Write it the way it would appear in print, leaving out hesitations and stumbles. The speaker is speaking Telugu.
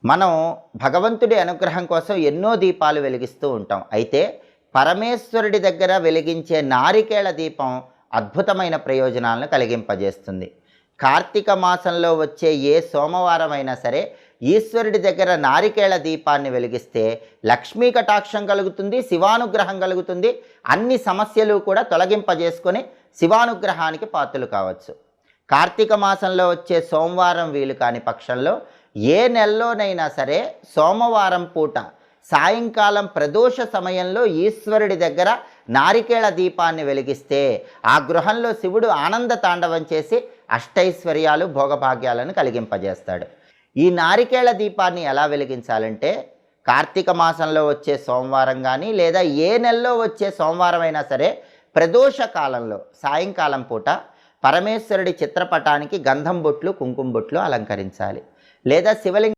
మనం భగవంతుడి అనుగ్రహం కోసం ఎన్నో దీపాలు వెలిగిస్తూ ఉంటాం. అయితే పరమేశ్వరుడి దగ్గర వెలిగించే నారికేళ దీపం అద్భుతమైన ప్రయోజనాలను కలిగింపజేస్తుంది. కార్తీక మాసంలో వచ్చే ఏ సోమవారం అయినా సరే ఈశ్వరుడి దగ్గర నారికేళ దీపాన్ని వెలిగిస్తే లక్ష్మీ కటాక్షం కలుగుతుంది, శివానుగ్రహం కలుగుతుంది. అన్ని సమస్యలు కూడా తొలగింపజేసుకొని శివానుగ్రహానికి పాత్రలు కావచ్చు. కార్తీక మాసంలో వచ్చే సోమవారం వీలు కాని పక్షంలో ఏ నెలలోనైనా సరే సోమవారం పూట సాయంకాలం ప్రదోష సమయంలో ఈశ్వరుడి దగ్గర నారికేళ దీపాన్ని వెలిగిస్తే ఆ గృహంలో శివుడు ఆనంద తాండవం చేసి అష్టైశ్వర్యాలు భోగభాగ్యాలను కలిగింపజేస్తాడు. ఈ నారికేళ దీపాన్ని ఎలా వెలిగించాలంటే కార్తీక మాసంలో వచ్చే సోమవారం కానీ లేదా ఏ నెలలో వచ్చే సోమవారం అయినా సరే ప్రదోష కాలంలో సాయంకాలం పూట పరమేశ్వరుడి చిత్రపటానికి గంధం బొట్లు కుంకుమ బొట్లు అలంకరించాలి. లేదా శివలింగ